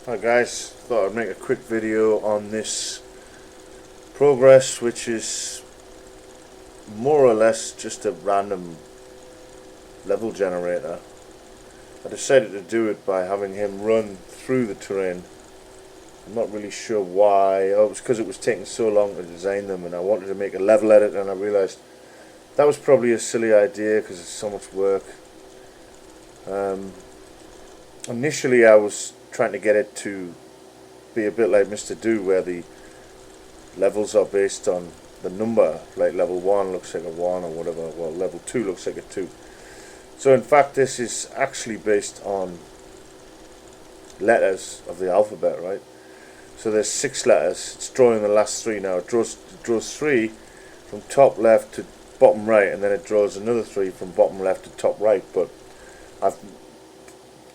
Hi guys, thought I'd make a quick video on this progress, which is more or less just a random level generator. I decided to do it by having him run through the terrain. I'm not really sure why. Oh, it was because it was taking so long to design them, and I wanted to make a level edit, and I realised that was probably a silly idea because it's so much work. Um, Initially, I was trying to get it to be a bit like Mr. Do, where the levels are based on the number, like level 1 looks like a 1 or whatever, well level 2 looks like a 2. So in fact this is actually based on letters of the alphabet, right? So there's 6 letters, it's drawing the last 3 now. It draws 3 from top left to bottom right, and then it draws another 3 from bottom left to top right, but I've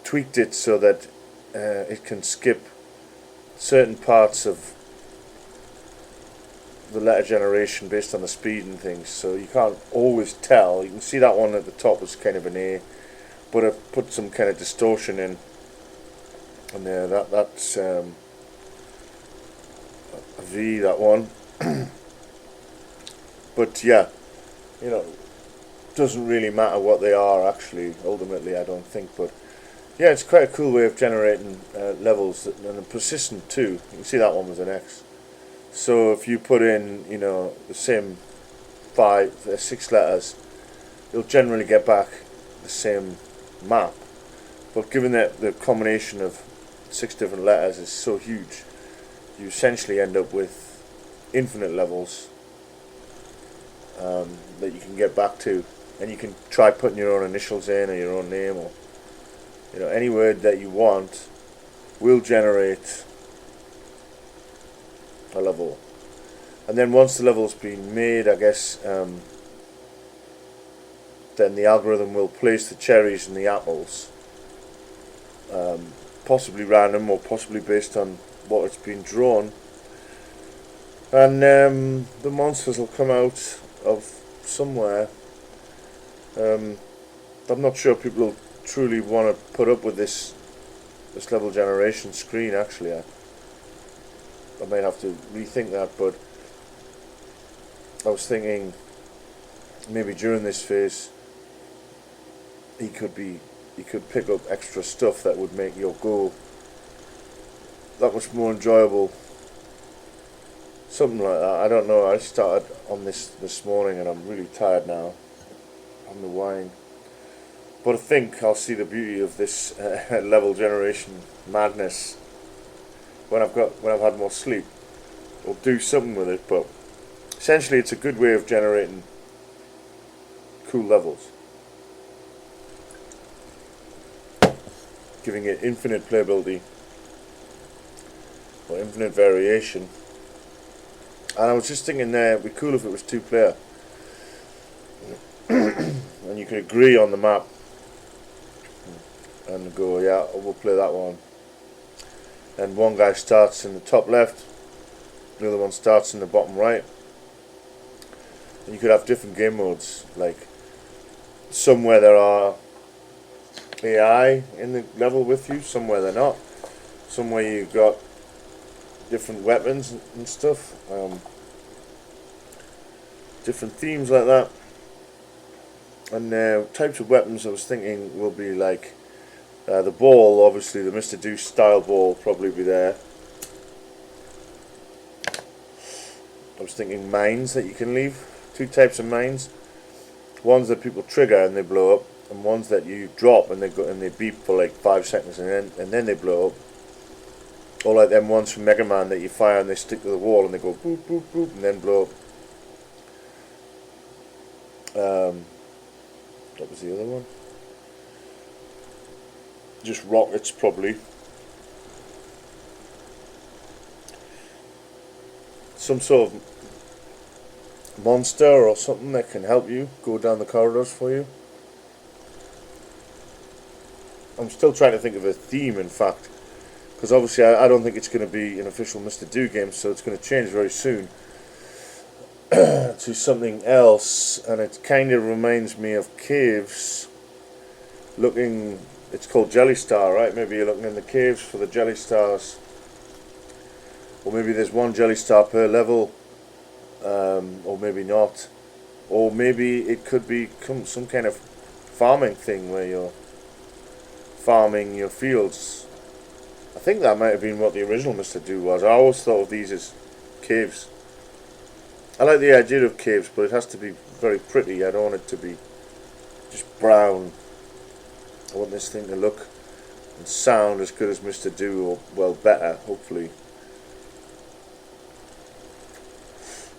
tweaked it so that it can skip certain parts of the letter generation based on the speed and things, so you can't always tell. You can see that one at the top was kind of an A, but I've put some kind of distortion in, and there that's a V, that one. But yeah, you know, doesn't really matter what they are actually, ultimately, I don't think. But yeah, it's quite a cool way of generating levels, and persistent too. You can see that one was an X. So if you put in, the same 6 letters, you'll generally get back the same map. But given that the combination of 6 different letters is so huge, you essentially end up with infinite levels that you can get back to, and you can try putting your own initials in, or your own name, or any word that you want will generate a level. And then once the level's been made, I guess, then the algorithm will place the cherries and the apples, possibly random or possibly based on what it's been drawn, and the monsters will come out of somewhere. I'm not sure people will truly want to put up with this level generation screen. Actually, I might have to rethink that, but I was thinking maybe during this phase he could pick up extra stuff that would make your go that much more enjoyable. Something like that. I don't know. I started on this morning and I'm really tired now. I'm the wine. But I think I'll see the beauty of this level generation madness when I've had more sleep. Or do something with it, but essentially it's a good way of generating cool levels, giving it infinite playability or infinite variation. And I was just thinking there, it'd be cool if it was 2-player and you could agree on the map and go, yeah, we'll play that one. And one guy starts in the top left, the other one starts in the bottom right. And you could have different game modes, like somewhere there are AI in the level with you, somewhere they're not, somewhere you've got different weapons and stuff, different themes like that. And types of weapons I was thinking will be like the ball, obviously the Mr. Deuce style ball will probably be there. I was thinking mines that you can leave. 2 types of mines. Ones that people trigger and they blow up, and ones that you drop and they beep for like 5 seconds and then they blow up. Or like them ones from Mega Man that you fire and they stick to the wall and they go boop boop boop and then blow up. What was the other one? Just rockets probably. Some sort of monster or something that can help you go down the corridors for you. I'm still trying to think of a theme, in fact, because obviously I don't think it's going to be an official Mr. Do game, so it's going to change very soon to something else, and it kind of reminds me of caves looking it's called JellyStar, right? Maybe you're looking in the caves for the JellyStars, or maybe there's one JellyStar per level, or maybe not, or maybe it could be some kind of farming thing where you're farming your fields. I think that might have been what the original Mr. Do was. I always thought of these as caves. I like the idea of caves, but it has to be very pretty. I don't want it to be just brown. I want this thing to look and sound as good as Mr. Do, or well, better, hopefully.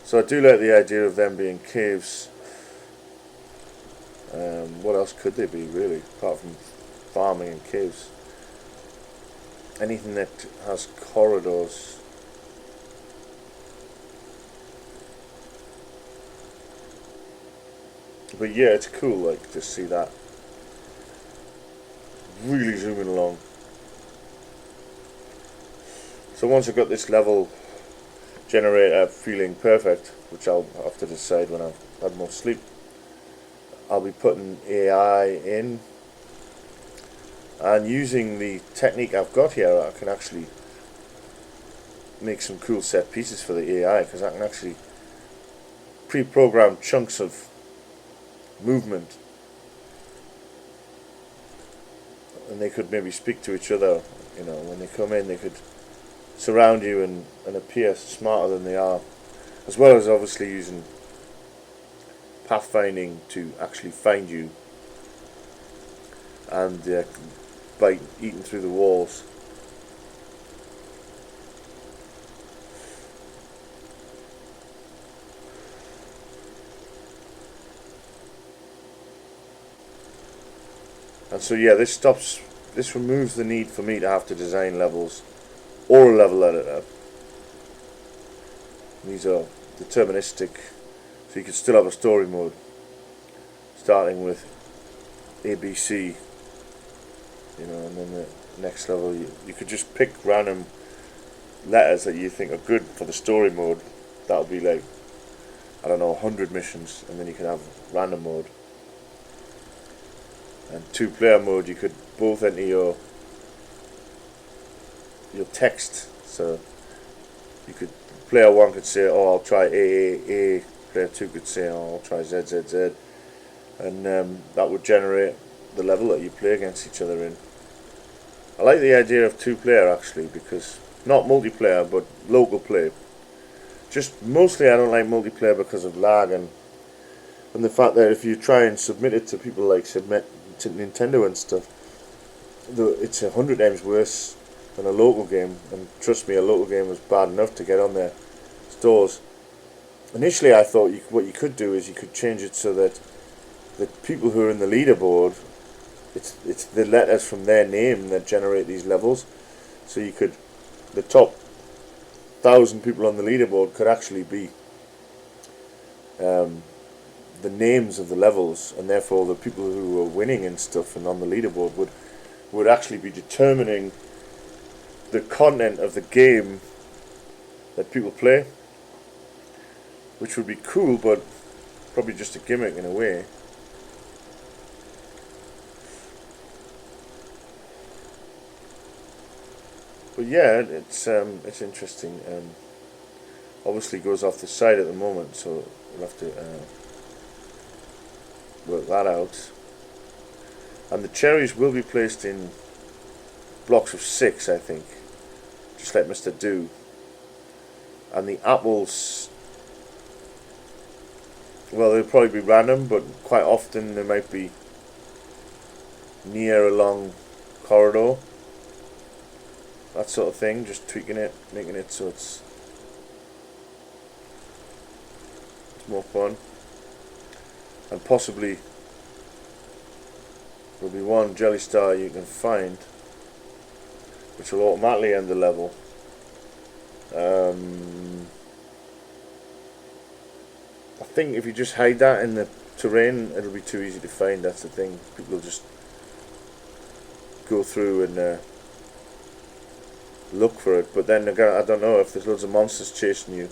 So I do like the idea of them being caves. What else could they be, really, apart from farming and caves? Anything that has corridors. But yeah, it's cool, like, to see that. Really zooming along. So once I've got this level generator feeling perfect, which I'll have to decide when I've had more sleep, I'll be putting AI in, and using the technique I've got here, I can actually make some cool set pieces for the AI, because I can actually pre-program chunks of movement, and they could maybe speak to each other. You know, when they come in, they could surround you and appear smarter than they are, as well as obviously using pathfinding to actually find you, and by eating through the walls. And so yeah, this removes the need for me to have to design levels or a level editor. These are deterministic, so you can still have a story mode starting with ABC, you know, and then the next level you could just pick random letters that you think are good for the story mode. That'll be like, I don't know, 100 missions, and then you can have random mode. And 2-player mode, you could both enter your text. So you could, player 1 could say, oh, I'll try A, player 2 could say, oh, I'll try Z, and that would generate the level that you play against each other in. I like the idea of 2-player actually, because not multiplayer but local play. Just mostly I don't like multiplayer because of lag and the fact that if you try and submit it to people like submit to Nintendo and stuff, it's 100 times worse than a local game. And trust me, a local game was bad enough to get on their stores. Initially I thought what you could do is you could change it so that the people who are in the leaderboard, it's the letters from their name that generate these levels. So you could, the top 1,000 people on the leaderboard could actually be the names of the levels, and therefore the people who are winning and stuff and on the leaderboard would actually be determining the content of the game that people play, which would be cool, but probably just a gimmick in a way. But yeah, it's interesting. Obviously goes off the side at the moment, so we'll have to work that out. And the cherries will be placed in blocks of 6, I think, just like Mr. Do. And the apples, well, they'll probably be random, but quite often they might be near a long corridor. That sort of thing, just tweaking it, making it so it's more fun. And possibly there'll be one JellyStar you can find which will automatically end the level. I think if you just hide that in the terrain, it'll be too easy to find. That's the thing. People will just go through and look for it. But then again, I don't know, if there's loads of monsters chasing you,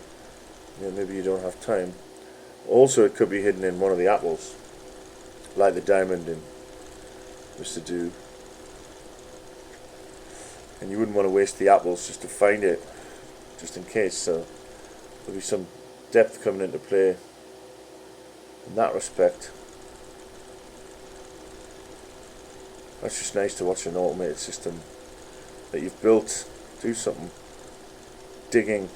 maybe you don't have time. Also, it could be hidden in one of the apples, like the diamond in Mr. Do. and you wouldn't want to waste the apples just to find it, just in case. So there'll be some depth coming into play in that respect. That's just nice to watch an automated system that you've built do something. Digging.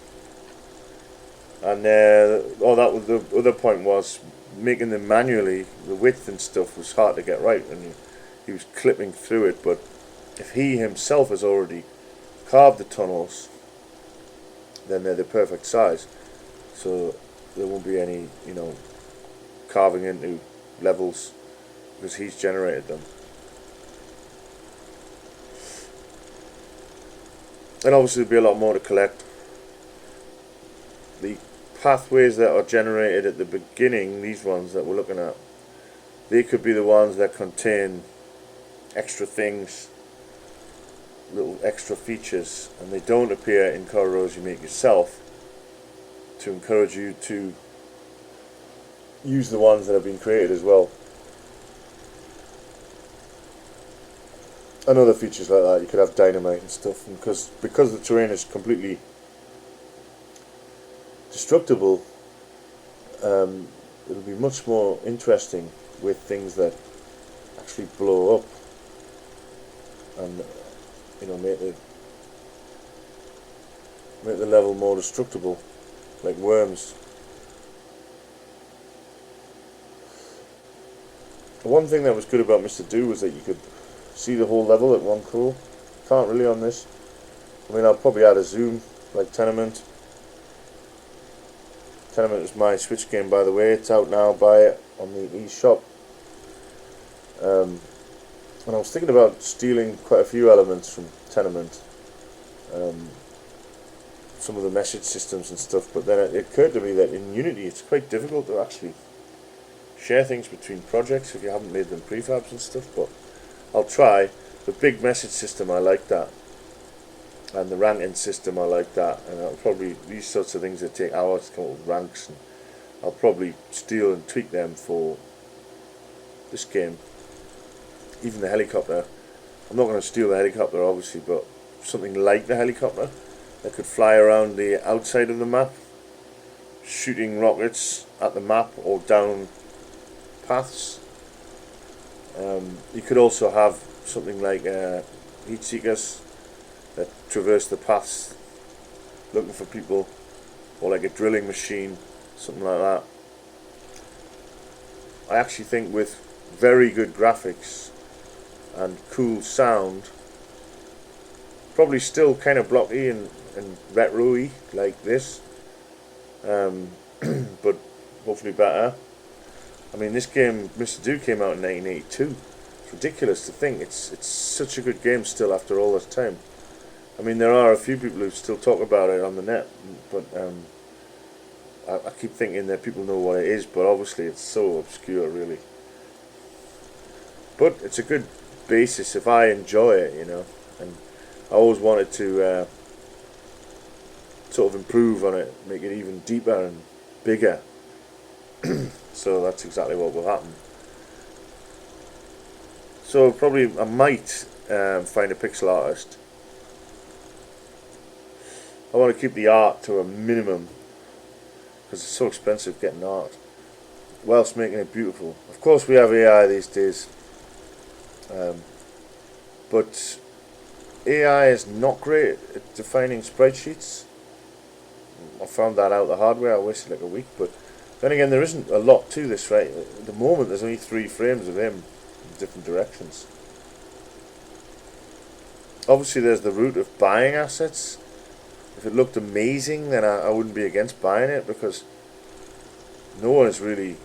And that was the other point, was making them manually. The width and stuff was hard to get right, and he was clipping through it. But if he himself has already carved the tunnels, then they're the perfect size. So there won't be any, carving into levels, because he's generated them. And obviously there'll be a lot more to collect. The pathways that are generated at the beginning, these ones that we're looking at, they could be the ones that contain extra things, little extra features, and they don't appear in corridors you make yourself, to encourage you to use the ones that have been created as well. And other features like that, you could have dynamite and stuff, and because the terrain is completely destructible, it'll be much more interesting with things that actually blow up and make the level more destructible, like worms. The one thing that was good about Mr. Do was that you could see the whole level at one go. Can't really on this. I mean, I'll probably add a zoom like Tenement. Tenement is my Switch game, by the way. It's out now. Buy it on the eShop. And I was thinking about stealing quite a few elements from Tenement. Some of the message systems and stuff, but then it occurred to me that in Unity it's quite difficult to actually share things between projects if you haven't made them prefabs and stuff, but I'll try. The big message system, I like that, and the ranking system, I like that, and I'll probably, these sorts of things that take hours to come up with ranks, and I'll probably steal and tweak them for this game. Even the helicopter, I'm not going to steal the helicopter obviously, but something like the helicopter that could fly around the outside of the map, shooting rockets at the map or down paths. You could also have something like heat seekers that traverse the paths looking for people, or like a drilling machine, something like that. I actually think with very good graphics and cool sound, probably still kind of blocky and retro-y like this, but hopefully better. I mean, this game, Mr. Do, came out in 1982. It's ridiculous to think it's such a good game still after all this time. I mean, there are a few people who still talk about it on the net, but I keep thinking that people know what it is, but obviously it's so obscure, really. But it's a good basis if I enjoy it, and I always wanted to sort of improve on it, make it even deeper and bigger. So that's exactly what will happen. So probably I might find a pixel artist. I want to keep the art to a minimum, because it's so expensive getting art, whilst making it beautiful. Of course we have AI these days, but AI is not great at defining sprite sheets. I found that out the hard way. I wasted like a week, but then again, there isn't a lot to this, right? At the moment there's only 3 frames of him in different directions. Obviously there's the route of buying assets. If it looked amazing, then I wouldn't be against buying it, because no one is really,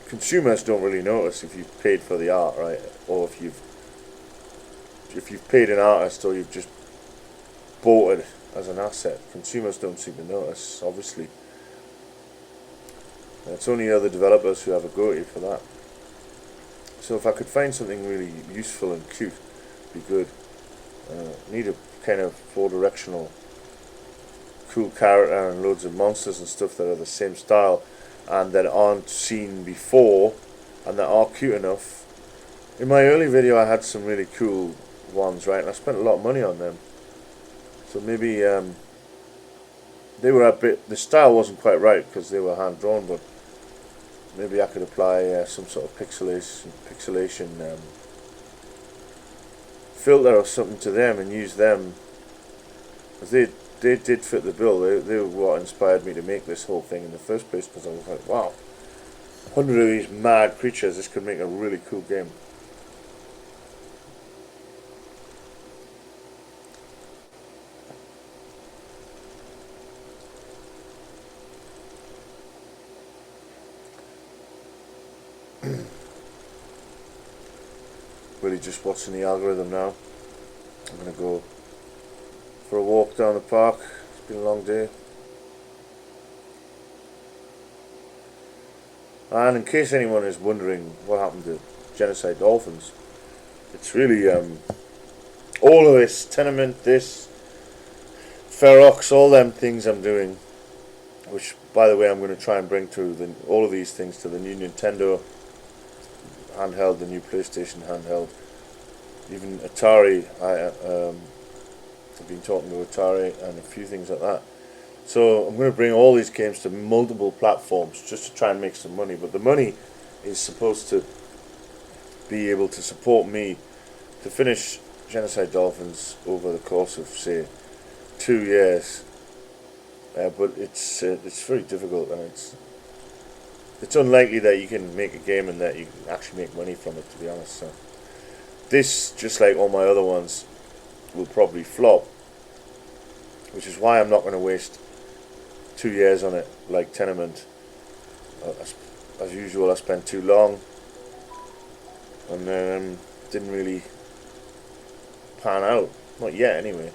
consumers don't really notice if you've paid for the art, right? Or if you've paid an artist, or you've just bought it as an asset. Consumers don't seem to notice, obviously. And it's only other developers who have a go at you for that. So if I could find something really useful and cute, it'd be good. Need a kind of 4-directional cool character and loads of monsters and stuff that are the same style and that aren't seen before and that are cute enough. In my early video I had some really cool ones, right? And I spent a lot of money on them. So maybe they were a bit. The style wasn't quite right because they were hand drawn, but maybe I could apply some sort of pixelation filter or something to them and use them, because they did fit the bill. They were what inspired me to make this whole thing in the first place, because I was like, wow, 100 of these mad creatures, this could make a really cool game. Really just watching the algorithm now. I'm going to go for a walk down the park. It's been a long day. And in case anyone is wondering what happened to Genocide Dolphins, it's really all of this, Tenement, this, Ferox, all them things I'm doing, which, by the way, I'm going to try and bring to all of these things to the new Nintendo handheld, the new PlayStation handheld, even Atari. I've been talking to Atari and a few things like that. So I'm going to bring all these games to multiple platforms just to try and make some money. But the money is supposed to be able to support me to finish Genocide Dolphins over the course of, say, 2 years. But it's very difficult, and it's unlikely that you can make a game and that you can actually make money from it, to be honest. So this, just like all my other ones, will probably flop, which is why I'm not going to waste 2 years on it like Tenement. As usual, I spent too long and didn't really pan out, not yet anyway.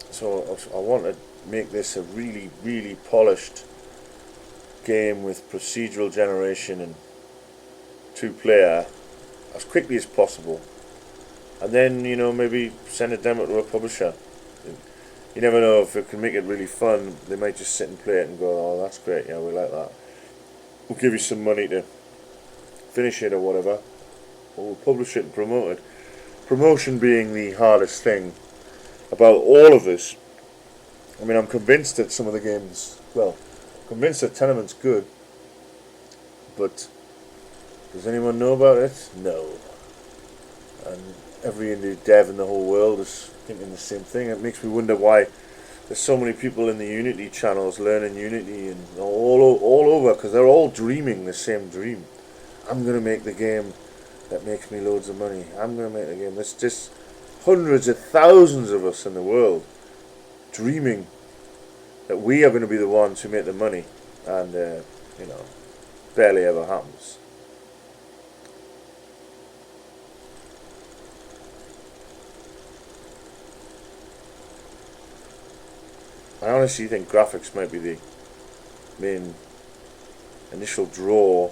So I want to make this a really, really polished game with procedural generation and 2-player as quickly as possible, and then, you know, maybe send a demo to a publisher. You never know, if it can make it really fun, they might just sit and play it and go, oh, that's great, yeah, we like that, we'll give you some money to finish it or whatever, or we'll publish it and promote it. Promotion being the hardest thing about all of this. I mean, I'm convinced that some of the games, well, convinced that Tenement's good, but does anyone know about it? No. And every indie dev in the whole world is thinking the same thing. It makes me wonder why there's so many people in the Unity channels learning Unity and all over, because they're all dreaming the same dream. I'm going to make the game that makes me loads of money. I'm going to make the game. There's just hundreds of thousands of us in the world dreaming that we are going to be the ones who make the money, and you know, barely ever happens. I honestly think graphics might be the main initial draw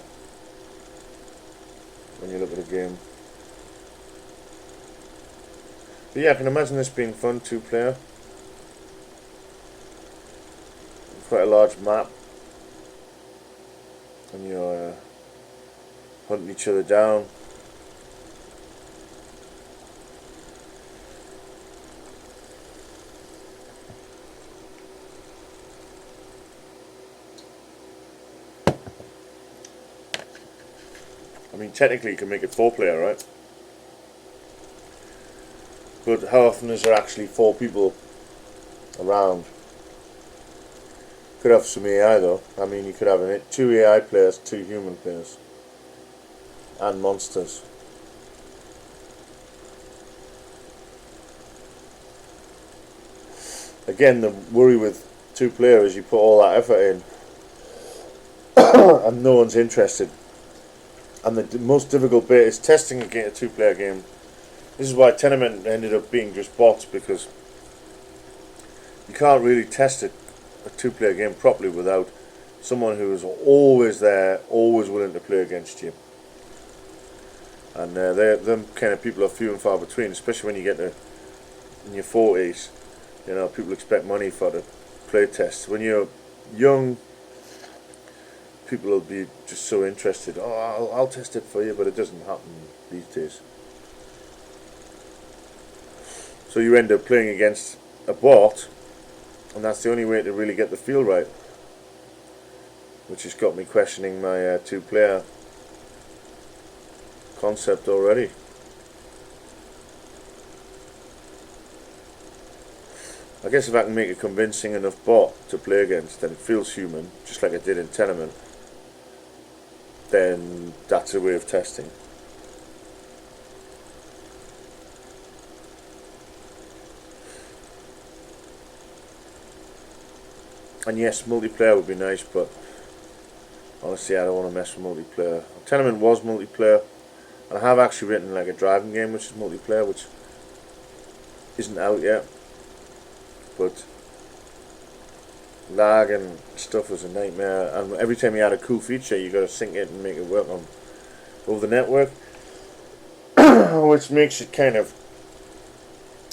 when you look at a game. But yeah, I can imagine this being fun, 2-player. Quite a large map, and you're hunting each other down. I mean, technically you can make it 4-player, right? But how often is there actually 4 people around? Could have some AI though. I mean, you could have 2 AI players, 2 human players, and monsters. Again, the worry with 2-player is you put all that effort in and no one's interested. And the most difficult bit is testing a 2-player game. This is why Tenement ended up being just bots, because you can't really test it, a 2-player game, properly without someone who is always there, always willing to play against you. And them kind of people are few and far between, especially when you get in your 40s. You know, people expect money for the play tests. When you're young, people will be just so interested. Oh, I'll test it for you, but it doesn't happen these days. So you end up playing against a bot, and that's the only way to really get the feel right, which has got me questioning my two-player concept already. I guess if I can make a convincing enough bot to play against, then it feels human, just like I did in Tenement, then that's a way of testing. And yes, multiplayer would be nice, but honestly I don't want to mess with multiplayer. Tenement was multiplayer, and I have actually written like a driving game which is multiplayer, which isn't out yet, but lag and stuff was a nightmare, and every time you add a cool feature you gotta sync it and make it work on over the network, which makes it kind of,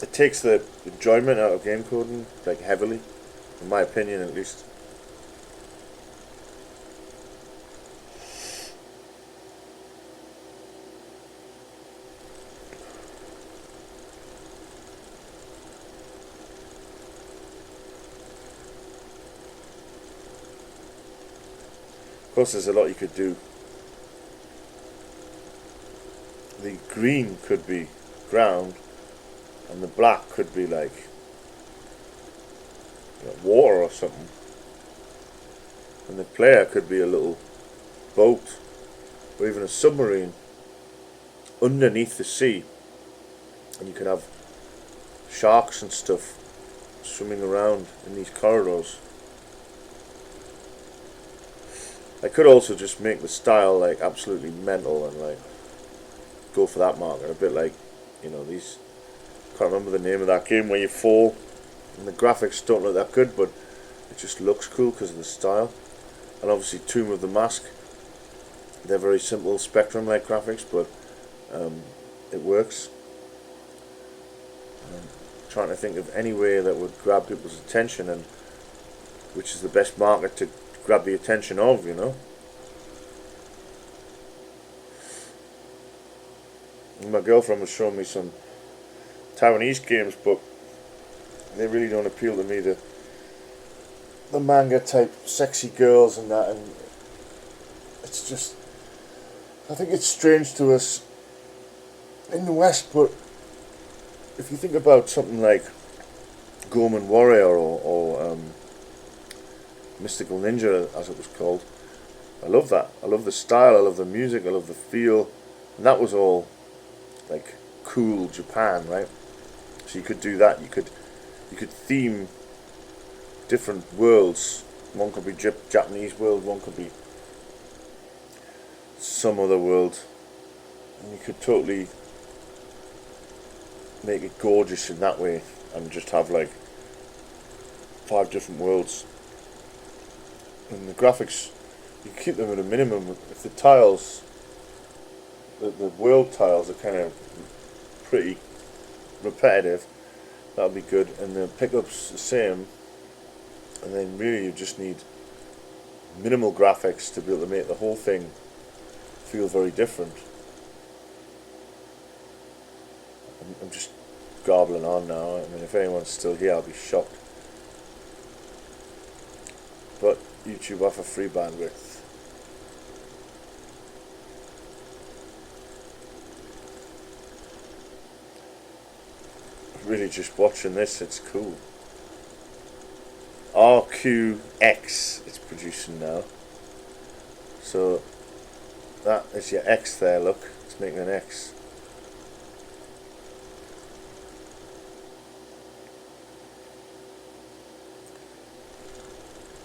it takes the enjoyment out of game coding, like heavily, in my opinion at least. Of course there's a lot you could do. The green could be ground, and the black could be like, water or something, and the player could be a little boat or even a submarine underneath the sea, and you could have sharks and stuff swimming around in these corridors. I could also just make the style like absolutely mental and like go for that market, a bit like, these, can't remember the name of that game where you fall and the graphics don't look that good, but it just looks cool because of the style. And obviously Tomb of the Mask, they're very simple Spectrum like graphics, but it works. I'm trying to think of any way that would grab people's attention, and which is the best market to grab the attention of, And my girlfriend was showing me some Taiwanese games, but they really don't appeal to me, the manga type sexy girls and that, and it's just, I think it's strange to us in the West, but if you think about something like Gorman Warrior or Mystical Ninja, as it was called, I love that. I love the style, I love the music, I love the feel, and that was all like cool Japan, right? So you could do that. You could theme different worlds. One could be Japanese world, one could be some other world, and you could totally make it gorgeous in that way, and just have like 5 different worlds. And the graphics, you keep them at a minimum. If the tiles, the world tiles are kind of pretty repetitive, that'll be good, and the pickups the same, and then really you just need minimal graphics to be able to make the whole thing feel very different. I'm just gobbling on now. I mean, if anyone's still here, I'll be shocked. But YouTube offer free bandwidth. Really just watching this, it's cool. RQX it's producing now. So that is your X there, look. It's making an X.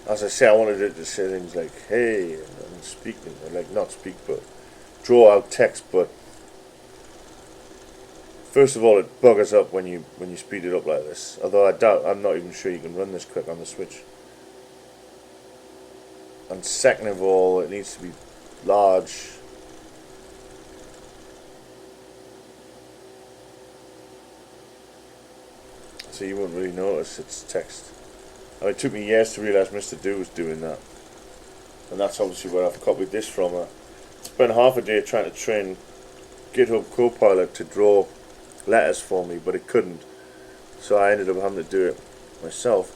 As I say, I wanted it to say things like, hey, and speak, like not speak, but draw out text, but first of all, it buggers up when you speed it up like this. Although I'm not even sure you can run this quick on the Switch. And second of all, it needs to be large. So you won't really notice it's text. And it took me years to realise Mr. Do was doing that. And that's obviously where I've copied this from. I spent half a day trying to train GitHub Copilot to draw letters for me, but it couldn't. so I ended up having to do it myself.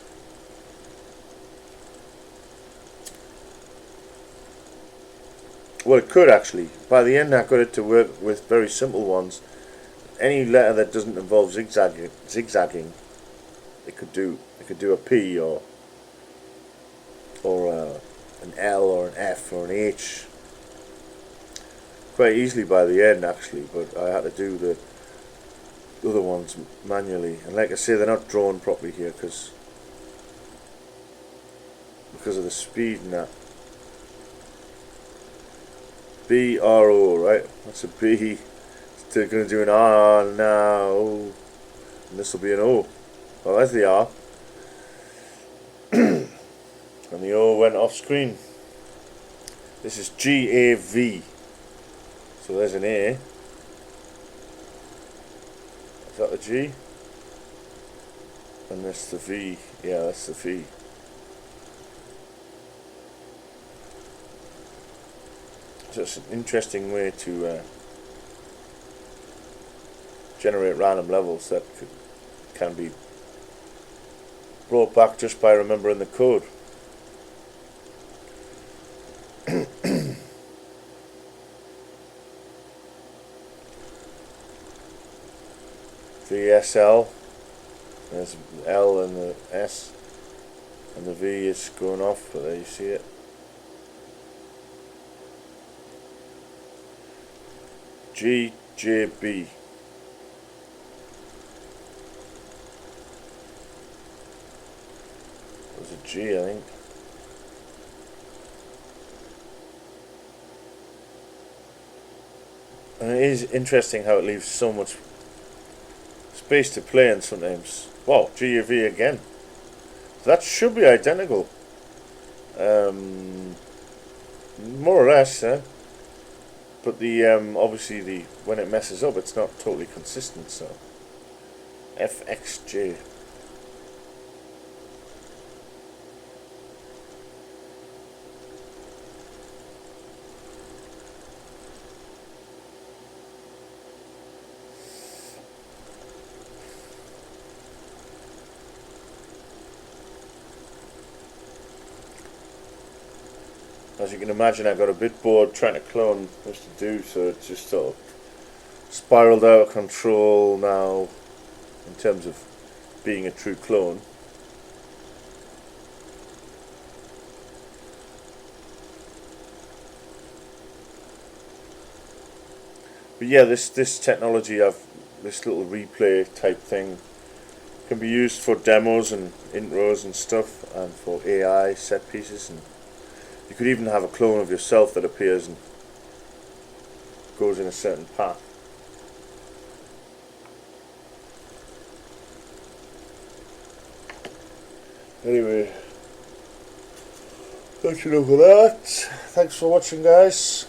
Well, it could actually. By the end I got it to work with very simple ones. Any letter that doesn't involve zigzagging, it could do a P or an L or an F or an H quite easily by the end actually, but I had to do the other ones manually, and like I say, they're not drawn properly here because of the speed and that. B-R-O, right? That's a B. They're going to do an R now, and this will be an O. Well, there's the R. And the O went off screen. This is G-A-V. So there's an A. Is that the G? And that's the V. Yeah, that's the V. So it's an interesting way to generate random levels that can be brought back just by remembering the code. VSL, there's L and the S, and the V is going off, but there you see it. GJB. There's a G, I think. And it is interesting how it leaves so much space to play in sometimes. Wow, GUV again. So that should be identical. More or less, but the obviously when it messes up, it's not totally consistent. So FXJ. As you can imagine, I got a bit bored trying to clone this to do, so it just sort of spiraled out of control now in terms of being a true clone. But yeah, this technology, this little replay type thing, can be used for demos and intros and stuff, and for AI set pieces, and you could even have a clone of yourself that appears and goes in a certain path. Anyway, that's enough of that. Thanks for watching, guys.